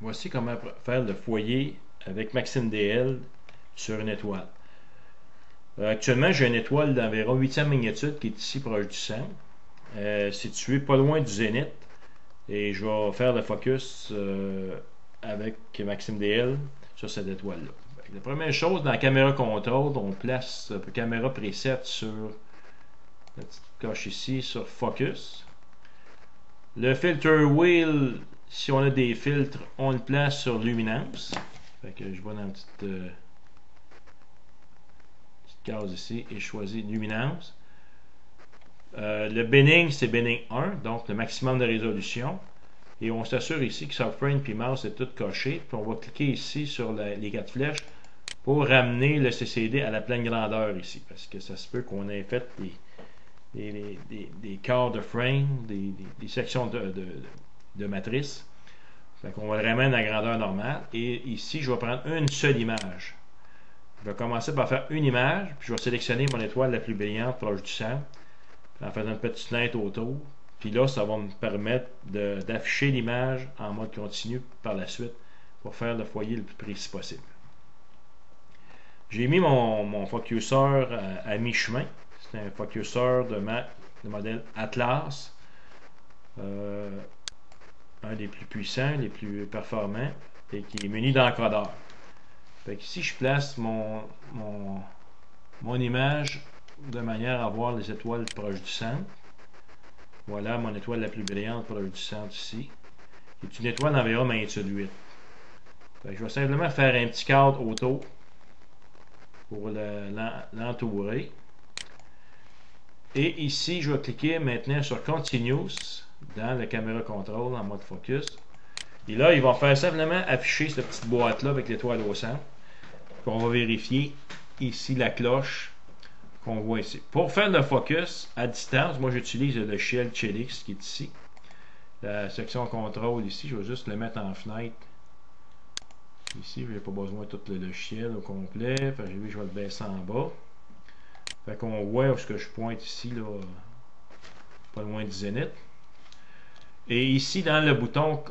Voici comment faire le foyer avec Maxime DL sur une étoile. Actuellement, j'ai une étoile d'environ 8e magnitude qui est ici proche du centre, située pas loin du zénith. Et je vais faire le focus avec Maxime DL sur cette étoile-là. La première chose, dans la caméra contrôle, on place la caméra preset sur la petite coche ici, sur focus. Le filter wheel, si on a des filtres, on le place sur luminance. Fait que je vais dans la petite case ici et je choisis luminance. Le binning, c'est binning 1, donc le maximum de résolution. Et on s'assure ici que Subframe et Mouse est tout coché. Puis on va cliquer ici sur les 4 flèches pour ramener le CCD à la pleine grandeur ici. Parce que ça se peut qu'on ait fait des quarts de frame, des sections de matrice. Fait qu'on va le ramener à la grandeur normale. Et ici, je vais prendre une seule image. Je vais commencer par faire une image, puis je vais sélectionner mon étoile la plus brillante proche du centre, en faisant une petite fenêtre autour. Puis là, ça va me permettre d'afficher l'image en mode continu par la suite pour faire le foyer le plus précis possible. J'ai mis mon focuseur à mi-chemin. C'est un focuseur de modèle Atlas. Un des plus puissants, les plus performants, et qui est muni d'encodeur. Fait que ici, je place mon image de manière à voir les étoiles proches du centre. Voilà mon étoile la plus brillante proche du centre ici. C'est une étoile d'environ magnitude 8. Fait que je vais simplement faire un petit cadre autour pour l'entourer. Et ici, je vais cliquer maintenant sur Continuous dans la caméra contrôle en mode focus. Et là, il va faire simplement afficher cette petite boîte-là avec l'étoile au centre. Puis on va vérifier ici la cloche qu'on voit ici. Pour faire le focus à distance, moi j'utilise le logiciel Chelix qui est ici. La section contrôle ici, je vais juste le mettre en fenêtre. Ici, je n'ai pas besoin de tout le logiciel au complet. Fait que je vais le baisser en bas. Fait qu'on voit où ce que je pointe ici, là, pas loin du zénith. Et ici, dans le bouton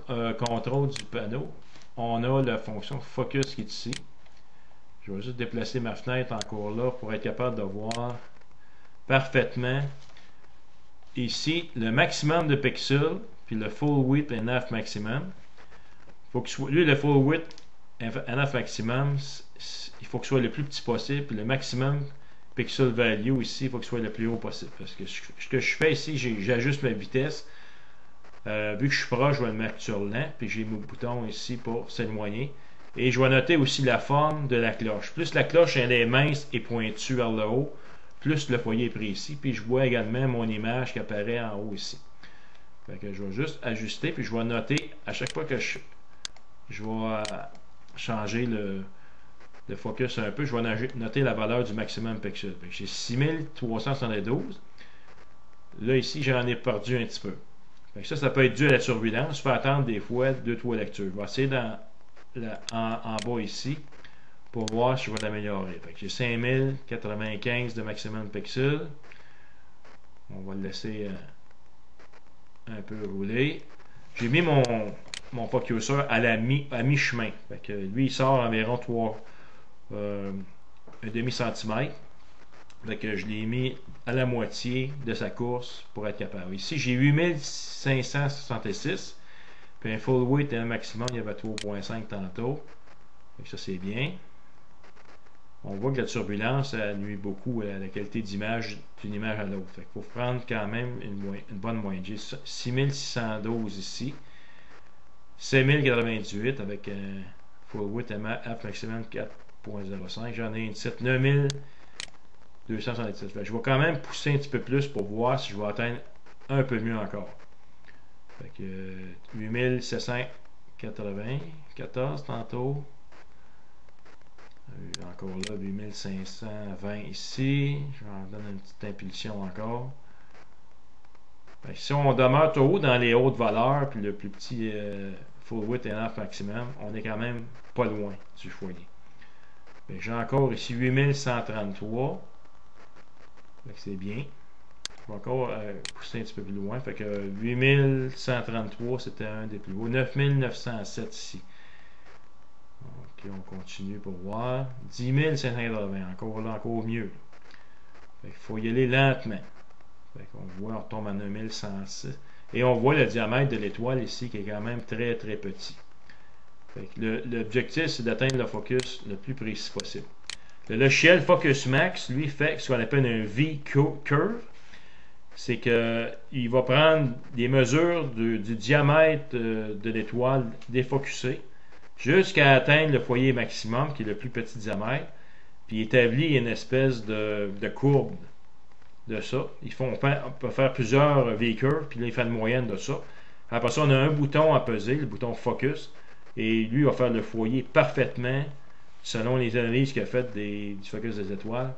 contrôle du panneau, on a la fonction focus qui est ici. Je vais juste déplacer ma fenêtre encore là pour être capable de voir parfaitement ici le maximum de pixels, puis le full width enough maximum. Faut que soit, lui, le full width enough maximum, il faut que ce soit le plus petit possible, puis le maximum pixel value ici, il faut que ce soit le plus haut possible. Parce que ce que je fais ici, j'ajuste ma vitesse. Vu que je suis proche, je vais le mettre sur lent, puis j'ai mon bouton ici pour s'éloigner. Et je vais noter aussi la forme de la cloche. Plus la cloche elle est mince et pointue vers le haut, plus le foyer est précis. Puis je vois également mon image qui apparaît en haut ici. Fait que je vais juste ajuster, puis je vais noter à chaque fois que je vais changer le focus un peu, je vais noter la valeur du maximum pixel. J'ai 6372. Là ici, j'en ai perdu un petit peu. Fait que ça peut être dû à la turbulence. Il faut attendre des fois 2-3 lectures. Je vais essayer en bas ici pour voir si je vais l'améliorer. J'ai 5095 de maximum pixels. On va le laisser un peu rouler. J'ai mis mon focuseur à mi-chemin. Lui, il sort environ un demi-centimètre. Je l'ai mis à la moitié de sa course pour être capable. Ici, j'ai 8566. Puis un full width et un maximum, il y avait 3.5 tantôt. Ça, c'est bien. On voit que la turbulence nuit beaucoup à la qualité d'image d'une image à l'autre. Il faut prendre quand même une bonne moyenne. J'ai 6612 ici. 5098 avec un full width et F maximum 4.05. J'en ai une 9277. Je vais quand même pousser un petit peu plus pour voir si je vais atteindre un peu mieux encore. 8794 tantôt. Encore là, 8520 ici. Je vais en donner une petite impulsion encore. Si on demeure tout haut dans les hautes valeurs, puis le plus petit full width et enough maximum, on est quand même pas loin du foyer. J'ai encore ici 8133. C'est bien. Je vais encore pousser un petit peu plus loin. 8133, c'était un des plus beaux. 9907 ici. On continue pour voir. 10 580, encore là, encore mieux. Il faut y aller lentement. On voit, on tombe à 9106. Et on voit le diamètre de l'étoile ici qui est quand même très très petit. L'objectif, c'est d'atteindre le focus le plus précis possible. Le logiciel Focus Max, lui, fait ce qu'on appelle un V-curve. C'est qu'il va prendre des mesures du diamètre de l'étoile défocusée jusqu'à atteindre le foyer maximum, qui est le plus petit diamètre, puis il établit une espèce de courbe de ça. On peut faire plusieurs V-curves, puis là, il fait une moyenne de ça. Après ça, on a un bouton à peser, le bouton Focus, et lui va faire le foyer parfaitement, selon les analyses qu'il a faites du focus des étoiles,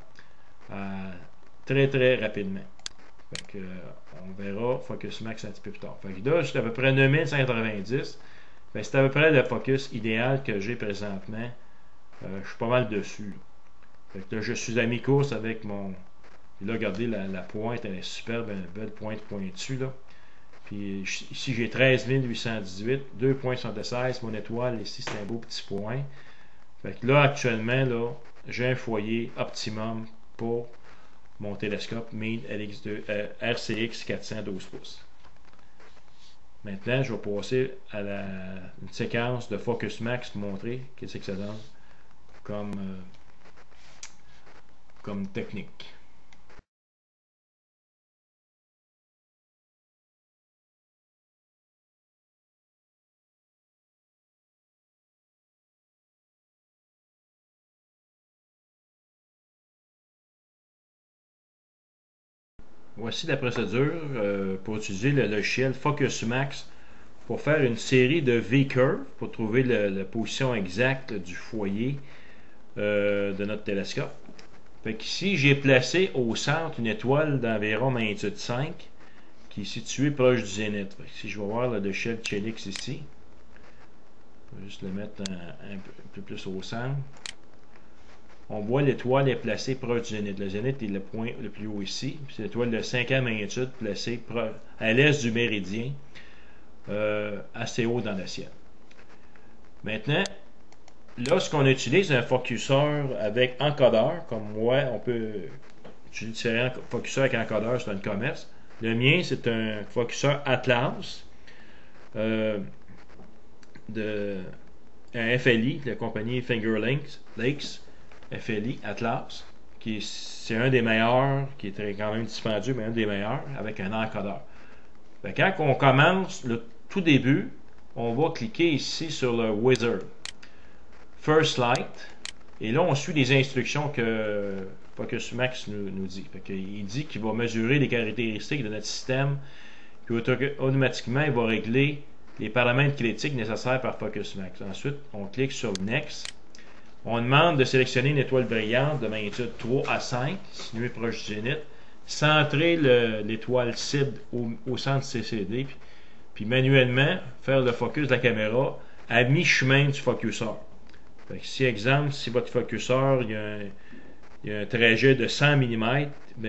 très très rapidement. On verra Focus Max un petit peu plus tard. Là, j'ai à peu près 9190. C'est à peu près le focus idéal que j'ai présentement. Je suis pas mal dessus. Là, je suis à mi-course avec mon. Puis là, regardez, la pointe, elle est superbe, une belle pointe pointue. Là. Puis ici, j'ai 13 818, 2,76. Mon étoile, ici, c'est un beau petit point. Là, actuellement, là, j'ai un foyer optimum pour mon télescope Meade RCX 412 pouces. Maintenant, je vais passer à une séquence de Focus Max pour montrer qu'est-ce que ça donne comme technique. Voici la procédure pour utiliser le logiciel Focus Max pour faire une série de V-curves pour trouver la position exacte du foyer de notre télescope. Ici, j'ai placé au centre une étoile d'environ magnitude 5 qui est située proche du zénith. Si je vais voir le logiciel Chelix ici, je vais juste le mettre un peu plus au centre. On voit l'étoile est placée proche du zénith. Le zénith est le point le plus haut ici. C'est l'étoile de 5e magnitude placée à l'est du méridien, assez haut dans le ciel. Maintenant, lorsqu'on utilise un focuseur avec encodeur, comme moi, on peut utiliser différents focuseurs avec encodeur sur un commerce. Le mien, c'est un focuseur Atlas un FLI, de la compagnie Finger Lakes. FLI, Atlas, c'est un des meilleurs, qui est quand même dispendieux, mais un des meilleurs, avec un encodeur. Quand on commence le tout début, on va cliquer ici sur le Wizard. First Light, et là on suit les instructions que Focus Max nous dit. Il dit qu'il va mesurer les caractéristiques de notre système, puis automatiquement il va régler les paramètres critiques nécessaires par Focus Max. Ensuite, on clique sur Next. On demande de sélectionner une étoile brillante de magnitude 3 à 5, située proche du zénith, centrer l'étoile cible au centre CCD, puis manuellement faire le focus de la caméra à mi-chemin du focuseur. Si, exemple, si votre focuseur il y a un trajet de 100 mm,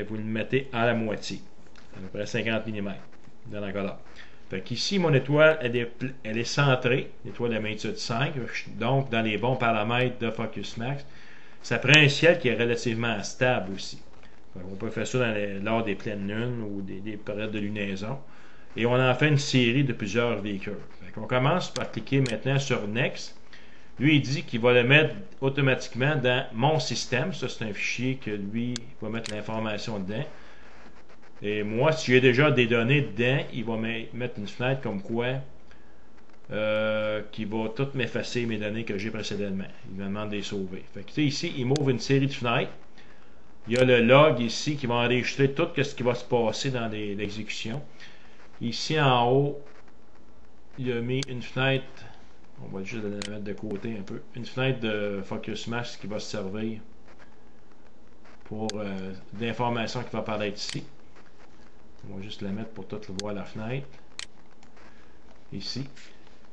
vous le mettez à la moitié, à peu près 50 mm dans l'encodeur. Ici, mon étoile, elle est centrée, l'étoile de magnitude 5, donc dans les bons paramètres de Focus Max. Ça prend un ciel qui est relativement stable aussi. On peut faire ça lors des pleines lunes ou des périodes de lunaison. Et on en fait une série de plusieurs véhicules. On commence par cliquer maintenant sur Next. Lui, il dit qu'il va le mettre automatiquement dans mon système. Ça, c'est un fichier que lui va mettre l'information dedans. Et moi, si j'ai déjà des données dedans, il va mettre une fenêtre comme quoi qui va tout m'effacer mes données que j'ai précédemment. Il me demande de les sauver. Ici, il m'ouvre une série de fenêtres. Il y a le log ici qui va enregistrer tout ce qui va se passer dans l'exécution. Ici en haut, il a mis une fenêtre, on va juste la mettre de côté un peu, une fenêtre de Focus Max qui va se servir pour l'information qui va apparaître ici. On va juste la mettre pour tout le voir la fenêtre. Ici.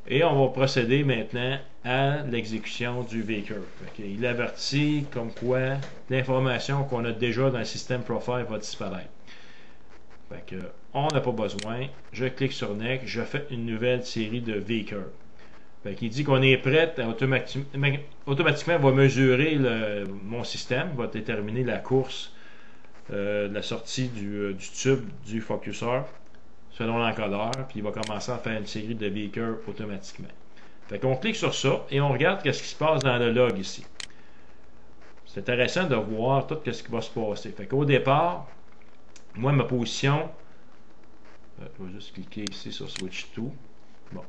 Et on va procéder maintenant à l'exécution du V-curve. Il avertit comme quoi l'information qu'on a déjà dans le système Profile va disparaître. On n'a pas besoin. Je clique sur Next. Je fais une nouvelle série de V-curve. Fait qu'il dit qu'on est prêt, automatiquement va mesurer mon système, va déterminer la course de la sortie du tube du focuseur selon l'encodeur, puis il va commencer à faire une série de beakers automatiquement. Fait qu'on clique sur ça et on regarde ce qui se passe dans le log ici. C'est intéressant de voir tout ce qui va se passer. Fait qu'au départ, moi ma position, je vais juste cliquer ici sur Switch to. Bon.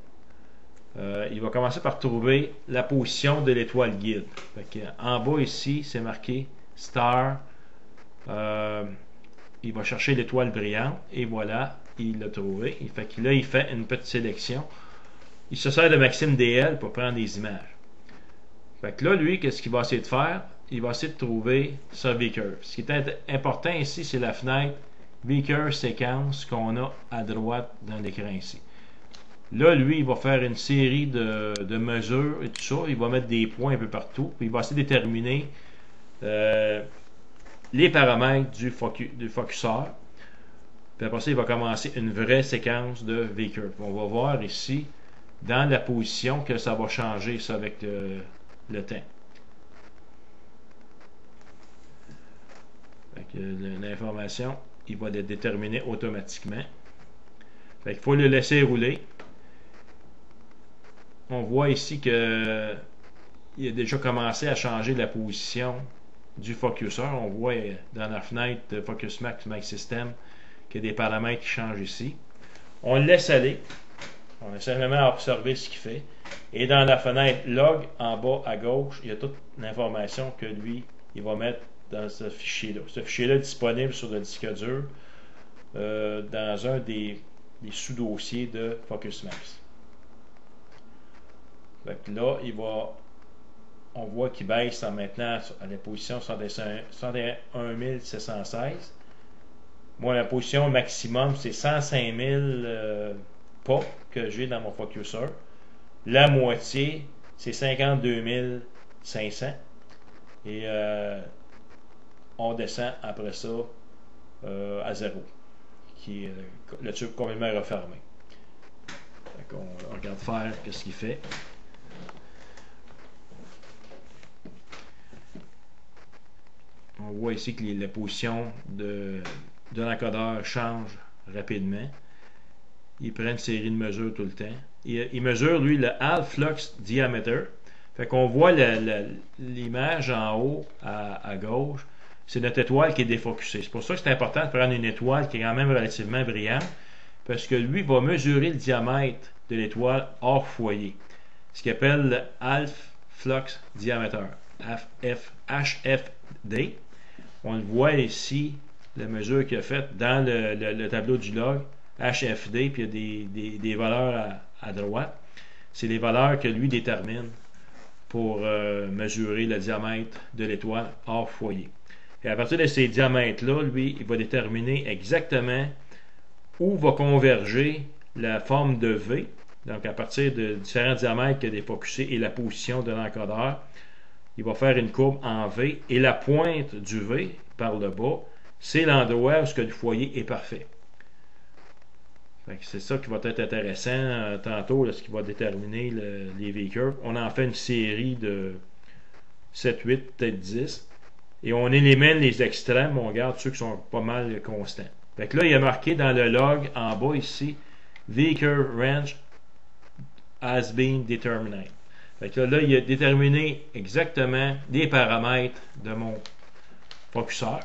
Il va commencer par trouver la position de l'étoile guide. Fait en bas ici, c'est marqué Star. Il va chercher l'étoile brillante et voilà, il l'a trouvé. Fait que là, il fait une petite sélection. Il se sert de Maxime DL pour prendre des images. Fait que là, lui, qu'est-ce qu'il va essayer de faire? Il va essayer de trouver sa V-curve. Ce qui est important ici, c'est la fenêtre V-curve séquence qu'on a à droite dans l'écran ici. Là, lui, il va faire une série de mesures et tout ça. Il va mettre des points un peu partout. Puis il va essayer de déterminer les paramètres du focuseur. Puis après ça, il va commencer une vraie séquence de V-curve. On va voir ici, dans la position, que ça va changer ça avec le temps. L'information, il va le déterminer automatiquement. Fait qu'il faut le laisser rouler. On voit ici que il a déjà commencé à changer la position du focuseur. On voit dans la fenêtre de Focus Max System qu'il y a des paramètres qui changent ici. On le laisse aller. On essaie vraiment à observer ce qu'il fait. Et dans la fenêtre log, en bas à gauche, il y a toute l'information que lui, il va mettre dans ce fichier-là. Ce fichier-là est disponible sur le disque dur dans un des sous-dossiers de Focus Max. Fait que là, on voit qu'il baisse maintenant à la position 61 716. Moi, la position maximum, c'est 105 000 pas que j'ai dans mon focuseur. La moitié, c'est 52 500. Et on descend après ça à 0, qui est le tube complètement refermé. On regarde faire ce qu'il fait. On voit ici que la position de l'encodeur change rapidement. Il prend une série de mesures tout le temps. Il mesure, lui, le half flux diameter. Fait qu'on voit l'image en haut à gauche. C'est notre étoile qui est défocusée. C'est pour ça que c'est important de prendre une étoile qui est quand même relativement brillante. Parce que lui va mesurer le diamètre de l'étoile hors foyer. Ce qu'il appelle le half flux diameter. HFD. On le voit ici, la mesure qu'il a faite dans le tableau du log, HFD, puis il y a des valeurs à droite. C'est les valeurs que lui détermine pour mesurer le diamètre de l'étoile hors foyer. Et à partir de ces diamètres-là, lui, il va déterminer exactement où va converger la forme de V. Donc, à partir de différents diamètres qu'il a défocusés et la position de l'encodeur, il va faire une courbe en V et la pointe du V par le bas, c'est l'endroit où le foyer est parfait. C'est ça qui va être intéressant tantôt, ce qui va déterminer les V-curves. On en fait une série de 7, 8, peut-être 10. Et on élimine les extrêmes, on garde ceux qui sont pas mal constants. Fait que là, il a marqué dans le log en bas ici, V-curve range has been determined. Fait que là, il a déterminé exactement les paramètres de mon focuseur.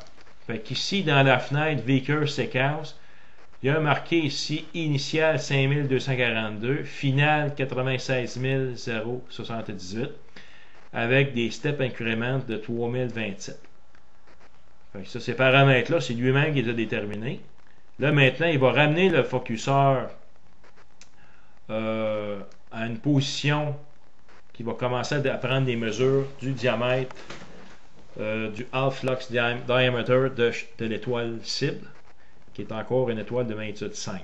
Fait qu'ici, dans la fenêtre V-curve séquence, il y a marqué ici initial 5242, final 96 078 avec des step increments de 3027. Fait que ça, ces paramètres-là, c'est lui-même qui les a déterminés. Là, maintenant, il va ramener le focuseur à une position qui va commencer à prendre des mesures du diamètre du half flux diameter de l'étoile cible, qui est encore une étoile de magnitude 5.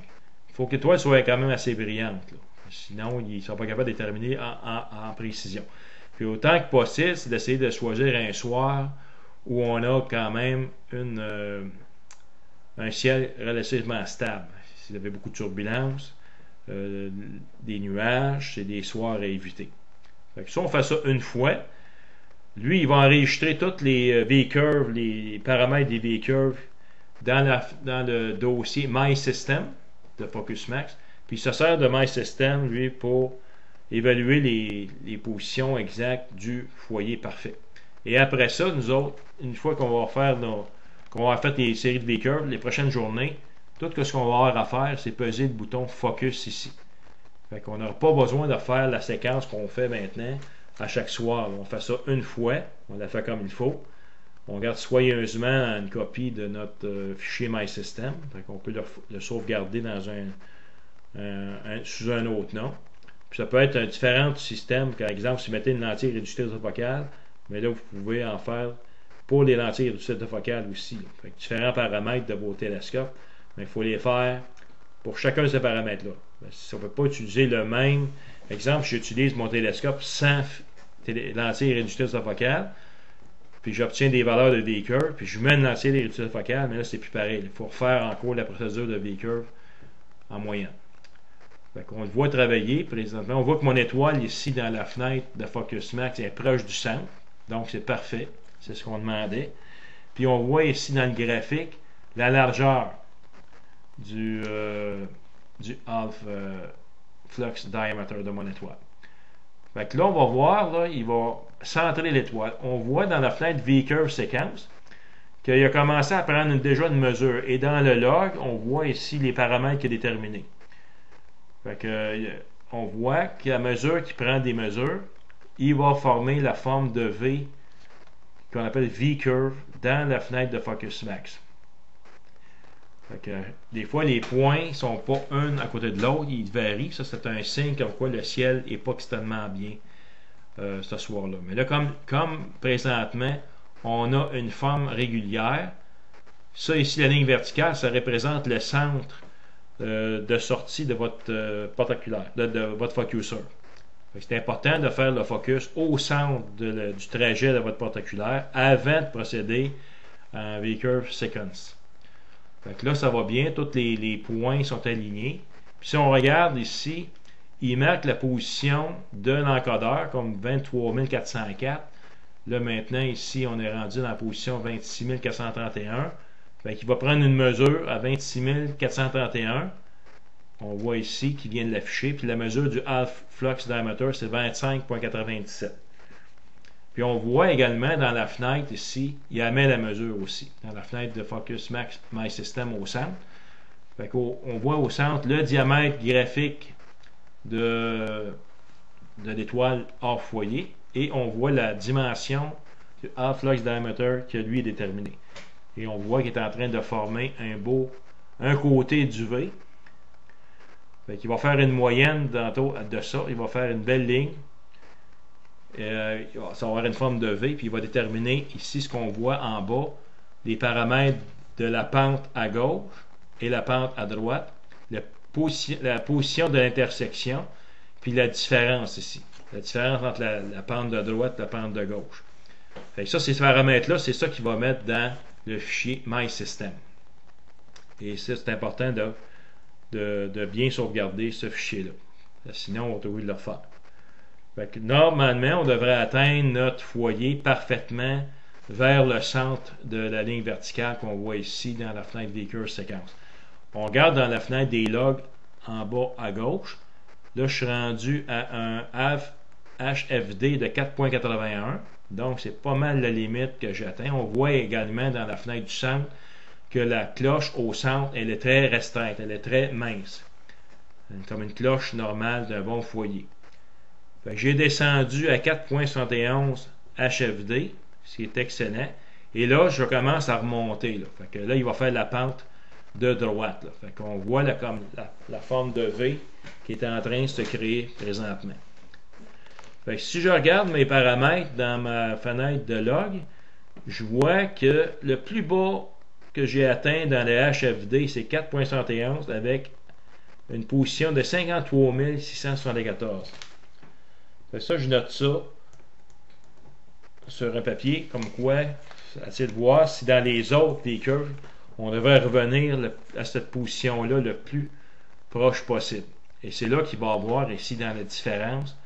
Il faut que l'étoile soit quand même assez brillante, là. Sinon ils ne sont pas capables de déterminer en précision. Puis autant que possible, c'est d'essayer de choisir un soir où on a quand même un ciel relativement stable. Si vous avez beaucoup de turbulences, des nuages, c'est des soirs à éviter. Fait que ça, on fait ça une fois. Lui, il va enregistrer toutes les V-curves, les paramètres des V-curves dans le dossier My System de FocusMax. Puis il se sert de My System, lui, pour évaluer les positions exactes du foyer parfait. Et après ça, nous autres, une fois qu'on va faire qu'on va faire les séries de V-curves, les prochaines journées, tout ce qu'on va avoir à faire, c'est peser le bouton Focus ici. Fait qu'on n'aura pas besoin de faire la séquence qu'on fait maintenant à chaque soir. On fait ça une fois, on la fait comme il faut. On garde soigneusement une copie de notre fichier MySystem. Fait qu'on peut le sauvegarder dans sous un autre nom. Puis ça peut être un différent système. Par exemple, si vous mettez une lentille réductrice de focale, mais là, vous pouvez en faire pour les lentilles réductrices de focale aussi. Fait que différents paramètres de vos télescopes, mais il faut les faire pour chacun de ces paramètres-là. Si on ne peut pas utiliser le même, exemple, j'utilise mon télescope sans lentille réductrice de focale, puis j'obtiens des valeurs de V-curve, puis je mets une lentille réductrice de focale, mais là, c'est plus pareil. Il faut refaire encore la procédure de V-curve en moyenne. On le voit travailler présentement. On voit que mon étoile ici dans la fenêtre de FocusMax est proche du centre. Donc c'est parfait. C'est ce qu'on demandait. Puis on voit ici dans le graphique la largeur du half flux diameter de mon étoile. Fait que là, on va voir, là, il va centrer l'étoile. On voit dans la fenêtre V-curve séquence qu'il a commencé à prendre déjà une mesure. Et dans le log, on voit ici les paramètres qu'il a déterminés. Fait que, on voit qu'à mesure qu'il prend des mesures, il va former la forme de V qu'on appelle V-curve dans la fenêtre de FocusMax. Fait que, des fois, les points ne sont pas un à côté de l'autre, ils varient. Ça, c'est un signe comme quoi le ciel n'est pas extrêmement bien ce soir-là. Mais là, comme présentement, on a une forme régulière. Ça, ici, la ligne verticale, ça représente le centre de sortie de votre porte-oculaire, de votre focuseur. C'est important de faire le focus au centre du trajet de votre porte-oculaire avant de procéder en V-curve sequence. Fait que là, ça va bien, tous les points sont alignés. Puis si on regarde ici, il marque la position de l'encodeur comme 23404. Là, maintenant, ici, on est rendu dans la position 26431. Fait qu'il va prendre une mesure à 26431. On voit ici qu'il vient de l'afficher. Puis la mesure du half flux diameter, c'est 25,97. Puis on voit également dans la fenêtre ici, il met la mesure aussi. Dans la fenêtre de FocusMax My System au centre. Fait qu'on voit au centre le diamètre graphique de l'étoile hors foyer. Et on voit la dimension du half flux diameter que lui est déterminé. Et on voit qu'il est en train de former un côté du V. Fait qu'il va faire une moyenne de ça. Il va faire une belle ligne. Ça va avoir une forme de V. Puis il va déterminer ici ce qu'on voit en bas. Les paramètres de la pente à gauche et la pente à droite. La position de l'intersection. Puis la différence ici. La différence entre la pente de droite et la pente de gauche. Fait que ça, ces paramètres-là, c'est ça qu'il va mettre dans le fichier MySystem. Et ça, c'est important de bien sauvegarder ce fichier-là. Sinon, on va trouver de le refaire. Fait que, normalement, on devrait atteindre notre foyer parfaitement vers le centre de la ligne verticale qu'on voit ici dans la fenêtre V-curve séquence. On regarde dans la fenêtre des logs en bas à gauche. Là, je suis rendu à un HFD de 4.81. Donc, c'est pas mal la limite que j'atteins. On voit également dans la fenêtre du centre que la cloche au centre, elle est très restreinte, elle est très mince. Comme une cloche normale d'un bon foyer. J'ai descendu à 4.71 HFD, ce qui est excellent. Et là, je commence à remonter. Là, fait que là il va faire la pente de droite. Là. Fait qu'on voit là, comme la forme de V qui est en train de se créer présentement. Fait que si je regarde mes paramètres dans ma fenêtre de log, je vois que le plus bas que j'ai atteint dans le HFD, c'est 4.71 avec une position de 53 674. Fait que ça, je note ça sur un papier, comme quoi, essayer de voir si dans les autres V-curves, on devrait revenir à cette position-là le plus proche possible. Et c'est là qu'il va avoir ici dans la différence.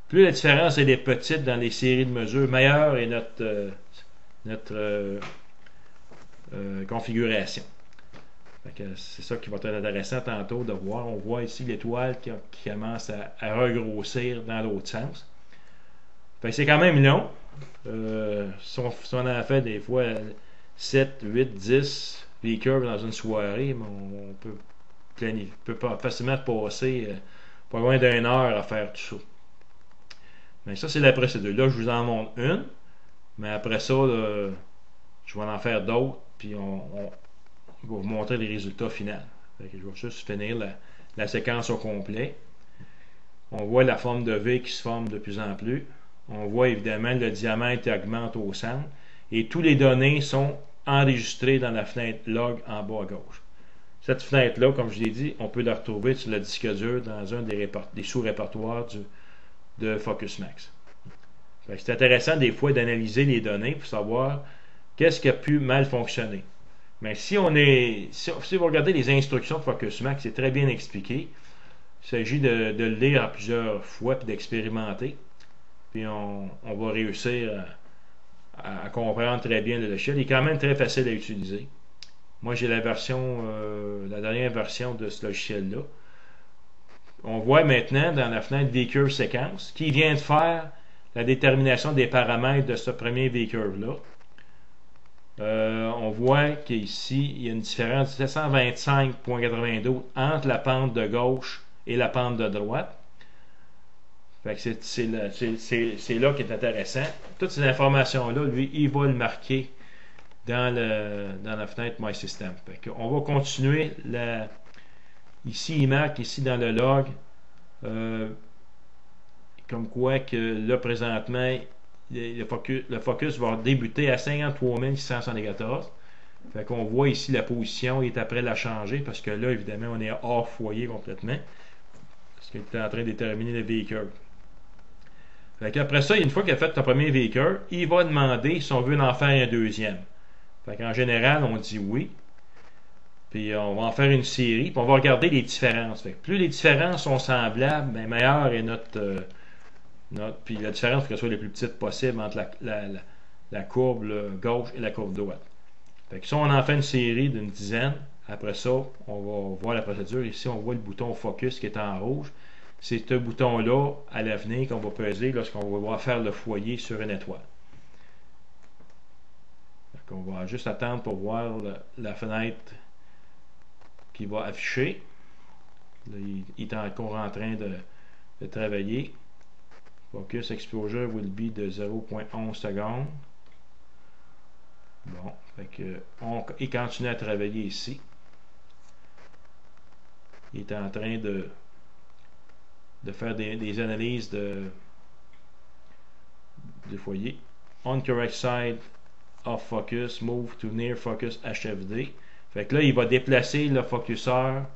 Plus la différence est petite dans les séries de mesures, meilleure est notre configuration. C'est ça qui va être intéressant tantôt de voir. On voit ici l'étoile qui commence à regrossir dans l'autre sens. C'est quand même long. Si on en fait des fois 7, 8, 10 V-curves dans une soirée, on peut pas facilement passer pas loin d'une heure à faire tout ça. Mais ça, c'est la procédure. Là, je vous en montre une. Mais après ça, là, je vais en faire d'autres. Puis on va vous montrer les résultats finaux. Je vais juste finir la séquence au complet. On voit la forme de V qui se forme de plus en plus. On voit évidemment le diamètre qui augmente au centre. Et toutes les données sont enregistrées dans la fenêtre log en bas à gauche. Cette fenêtre-là, comme je l'ai dit, on peut la retrouver sur le disque dur dans un des sous-répertoires de FocusMax. C'est intéressant des fois d'analyser les données pour savoir qu'est-ce qui a pu mal fonctionner. Mais si vous regardez les instructions de FocusMax, c'est très bien expliqué. Il s'agit de le lire plusieurs fois et d'expérimenter. Puis on va réussir à comprendre très bien le logiciel. Il est quand même très facile à utiliser. Moi, j'ai la dernière version de ce logiciel-là. On voit maintenant dans la fenêtre V-curve séquence qui vient de faire la détermination des paramètres de ce premier V-curve-là. On voit qu'ici, il y a une différence de 725,92 entre la pente de gauche et la pente de droite. C'est là qui est intéressant. Toutes ces informations-là, lui, il va le marquer dans la fenêtre My System. On va continuer ici, il marque ici dans le log comme quoi que là présentement le focus va débuter à 53 674. Fait qu'on voit ici la position, il est après la changer parce que là évidemment on est hors foyer complètement parce qu'il est en train de déterminer le V-curve. Après ça, une fois qu'il a fait ton premier V-curve, il va demander si on veut en faire un deuxième. En général, on dit oui. Puis on va en faire une série. Puis on va regarder les différences. Plus les différences sont semblables, bien meilleure est notre puis la différence, il faut qu'elle soit la plus petite possible entre la courbe gauche et la courbe droite. Si on en fait une série d'une dizaine, après ça, on va voir la procédure. Ici, on voit le bouton focus qui est en rouge. C'est ce bouton-là, à l'avenir, qu'on va peser lorsqu'on va voir faire le foyer sur une étoile. On va juste attendre pour voir la fenêtre qui va afficher. Là, il est encore en train de travailler. Focus exposure will be de 0.11 secondes. Bon, il continue à travailler ici. Il est en train de faire des analyses de foyer. On correct side of focus, move to near focus HFD. Là, il va déplacer le focuseur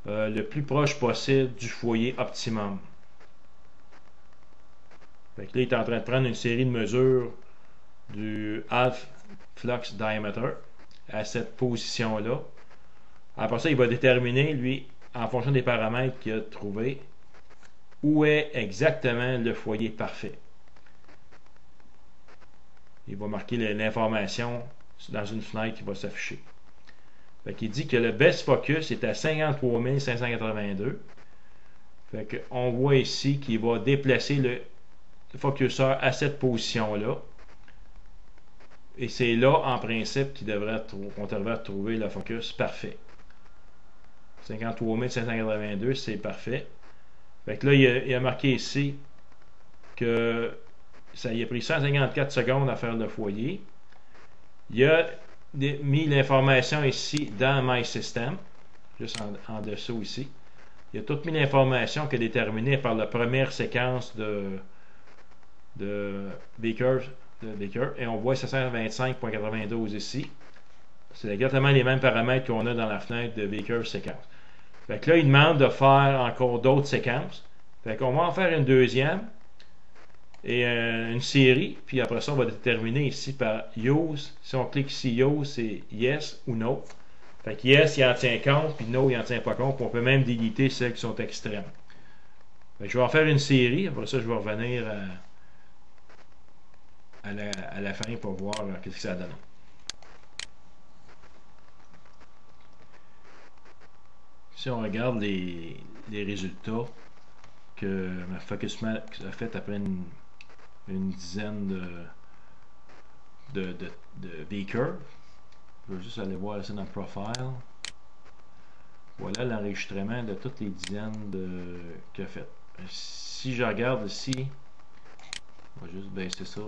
le plus proche possible du foyer optimum. Là, il est en train de prendre une série de mesures du half flux diameter à cette position-là. Après ça, il va déterminer, lui, en fonction des paramètres qu'il a trouvés, où est exactement le foyer parfait. Il va marquer l'information dans une fenêtre qui va s'afficher. Il dit que le best focus est à 53 582. On voit ici qu'il va déplacer le focuseur à cette position-là. Et c'est là, en principe, qu'on devrait trouver le focus parfait. 53 582, c'est parfait. Là, il a marqué ici que ça y a pris 154 secondes à faire le foyer. Il a mis l'information ici dans My System, juste en dessous ici. Il a tout mis l'information qui est déterminée par la première séquence de V-curve, et on voit 725,92 ici. C'est exactement les mêmes paramètres qu'on a dans la fenêtre de V-curve séquence. Là, il demande de faire encore d'autres séquences. On va en faire une deuxième et une série, puis après ça, on va déterminer ici par Use. Si on clique ici Use, c'est Yes ou No. Fait que yes, il en tient compte, puis no, il en tient pas compte, puis on peut même déliter celles qui sont extrêmes. Fait que je vais en faire une série, après ça je vais revenir à la fin pour voir qu'est-ce que ça donne. Si on regarde les résultats que ma FocusMax a fait après une dizaine de V-curve, je vais juste aller voir ici dans le profile. Voilà l'enregistrement de toutes les dizaines qu'il a fait. Si je regarde ici, on va juste baisser ça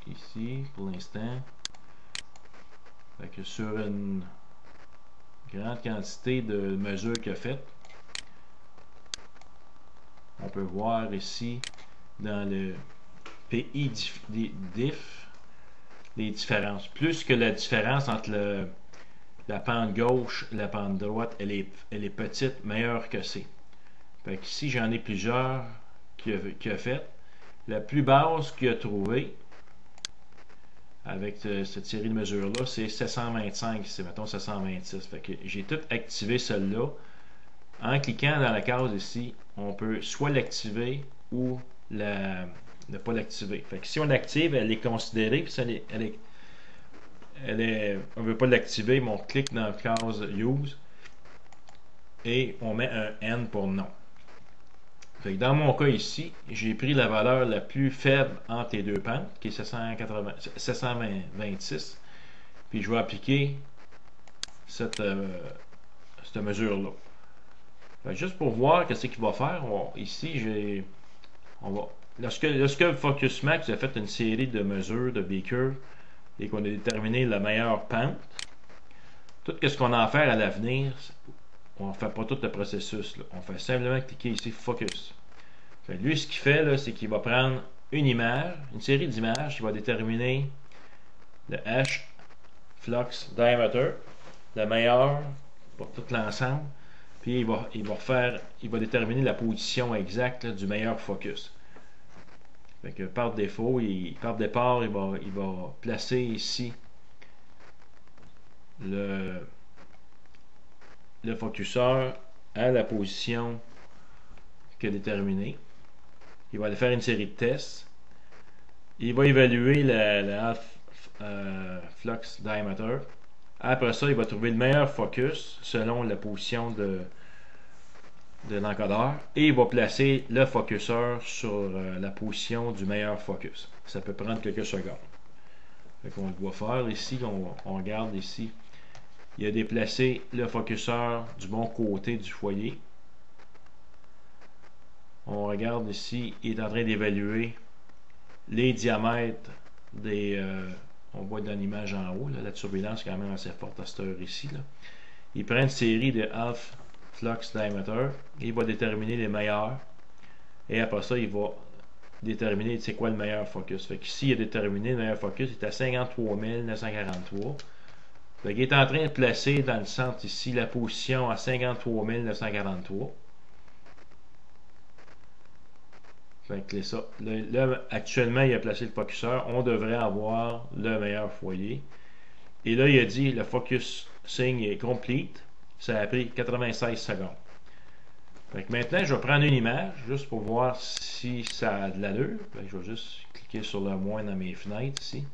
ici pour l'instant. Fait que sur une grande quantité de mesures qu'il a faites, on peut voir ici dans le PI diff les différences. Plus que la différence entre la pente gauche et la pente droite, elle est petite, meilleure que C. Fait que ici, j'en ai plusieurs qu'il a fait. La plus basse qu'il a trouvée avec cette série de mesures-là, c'est 725, c'est mettons 726. Fait que j'ai tout activé celle-là. En cliquant dans la case ici, on peut soit l'activer ou ne pas l'activer. Fait que si on l'active, elle est considérée, puis on ne veut pas l'activer, mais on clique dans la case Use et on met un N pour non. Fait que dans mon cas ici, j'ai pris la valeur la plus faible entre les deux pentes, qui est 726, puis je vais appliquer cette mesure-là. Juste pour voir qu'est-ce qu'il va faire, ici, lorsque FocusMax a fait une série de mesures de V-curve et qu'on a déterminé la meilleure pente, tout ce qu'on a à faire à l'avenir, on ne fait pas tout le processus. Là. On fait simplement cliquer ici Focus. Lui, ce qu'il fait, c'est qu'il va prendre une image, une série d'images, qui va déterminer le H Flux Diameter, le meilleur pour tout l'ensemble. Puis il va déterminer la position exacte là, du meilleur focus. Fait que par défaut, par départ, il va placer ici le focuseur à la position qu'il a déterminée. Il va aller faire une série de tests. Il va évaluer le flux diameter. Après ça, il va trouver le meilleur focus selon la position de l'encodeur et il va placer le focuseur sur la position du meilleur focus. Ça peut prendre quelques secondes. Fait qu'on le doit faire ici, on regarde ici. Il a déplacé le focuseur du bon côté du foyer. On regarde ici, il est en train d'évaluer les diamètres on voit dans l'image en haut, là, la turbulence est quand même assez forte à cette heure ici. Là. Il prend une série de half flux diameter, il va déterminer les meilleurs, et après ça, il va déterminer c'est quoi le meilleur focus. Fait qu'ici, il a déterminé le meilleur focus, il est à 53 943. Fait qu'il est en train de placer dans le centre ici la position à 53 943. Fait que c'est ça. Là, actuellement, il a placé le focuseur. On devrait avoir le meilleur foyer. Et là, il a dit le focusing est complete. Ça a pris 96 secondes. Fait que maintenant, je vais prendre une image juste pour voir si ça a de l'allure. Je vais juste cliquer sur le moins dans mes fenêtres ici.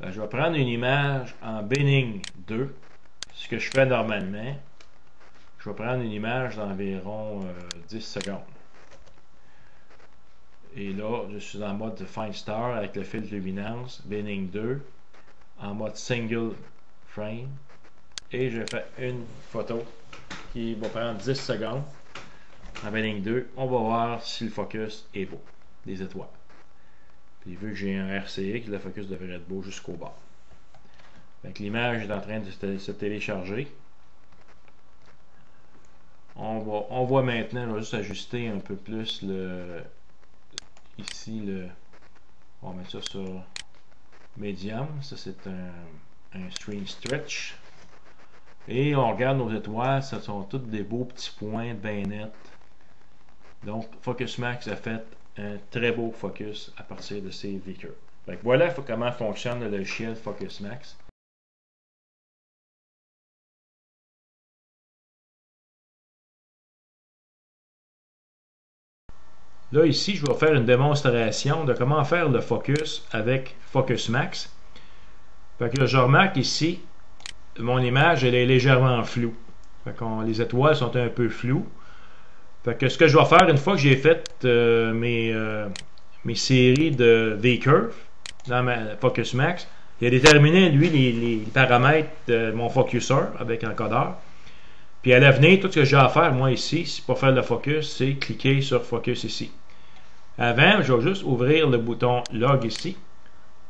Je vais prendre une image en Binning 2. Ce que je fais normalement. Je vais prendre une image d'environ 10 secondes. Et là, je suis en mode Fine Star avec le filtre luminance, Binning 2, en mode Single Frame. Et je fais une photo qui va prendre 10 secondes en Binning 2. On va voir si le focus est beau, des étoiles. Puis vu que j'ai un RCX, le focus devrait être beau jusqu'au bord. L'image est en train de se télécharger. On voit maintenant, je vais juste ajuster un peu plus ici, on va mettre ça sur Medium. Ça, c'est un Stream Stretch. Et on regarde nos étoiles. Ce sont toutes des beaux petits points bien nets. Donc, FocusMax a fait un très beau focus à partir de ces V-curves. Voilà comment fonctionne le logiciel FocusMax. Là, ici, je vais faire une démonstration de comment faire le focus avec Focus Max. Fait que là, je remarque ici, mon image, elle est légèrement floue. Fait que les étoiles sont un peu floues. Fait que ce que je vais faire, une fois que j'ai fait mes séries de V-Curve dans ma Focus Max, il a déterminé, lui, les paramètres de mon focuseur avec l'encodeur. Puis à l'avenir, tout ce que j'ai à faire, moi, ici, pour faire le focus, c'est cliquer sur Focus ici. Avant, je vais juste ouvrir le bouton Log ici.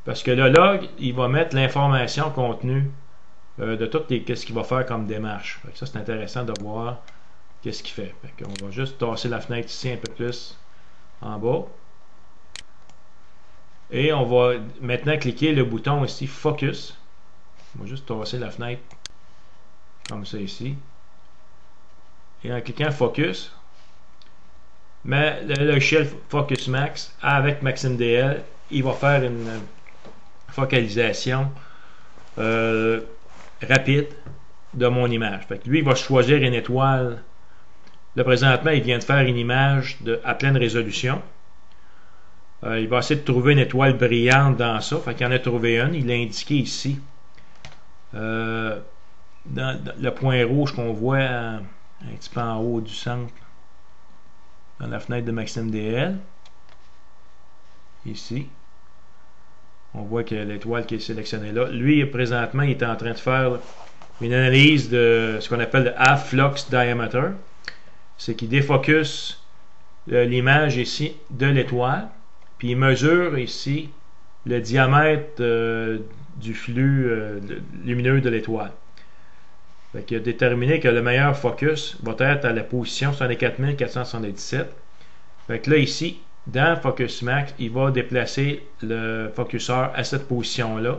Parce que le log, il va mettre l'information contenue de tout qu'est-ce qu'il va faire comme démarche. Fait que ça, c'est intéressant de voir qu'est-ce qu'il fait. Fait qu'on va juste tasser la fenêtre ici un peu plus en bas. Et on va maintenant cliquer le bouton ici Focus. On va juste tasser la fenêtre comme ça ici. Et en cliquant Focus, mais le logiciel Focus Max avec MaximDL, il va faire une focalisation rapide de mon image. Fait que lui, il va choisir une étoile. Là, présentement, il vient de faire une image à pleine résolution. Il va essayer de trouver une étoile brillante dans ça. Fait qu'il en a trouvé une. Il l'a indiqué ici. Dans le point rouge qu'on voit un petit peu en haut du centre. Dans la fenêtre de MaximDL. Ici. On voit que l'étoile qui est sélectionnée là. Lui, présentement, il est en train de faire une analyse de ce qu'on appelle le half flux diameter. C'est qu'il défocus l'image ici de l'étoile. Puis il mesure ici le diamètre du flux lumineux de l'étoile. Il a déterminé que le meilleur focus va être à la position 64477. Fait que là, ici, dans Focus Max, il va déplacer le focuseur à cette position-là.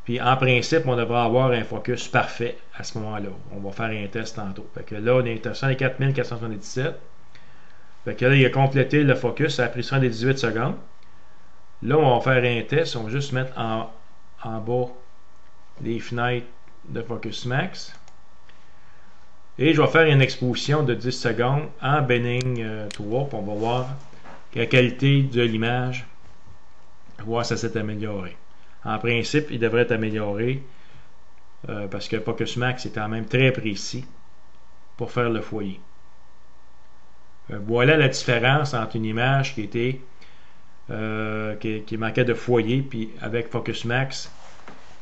Puis en principe, on devrait avoir un focus parfait à ce moment-là. On va faire un test tantôt. Fait que là, on est à 64477. Fait que là, il a complété le focus. Ça a pris 118 secondes. Là, on va faire un test. On va juste mettre en bas les fenêtres de Focus Max. Et je vais faire une exposition de 10 secondes en Benning 3. Puis on va voir la qualité de l'image. Voir si ça s'est amélioré. En principe, il devrait être amélioré parce que Focus Max est quand même très précis pour faire le foyer. Voilà la différence entre une image qui était qui manquait de foyer, puis avec Focus Max,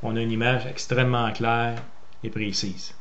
on a une image extrêmement claire et précise.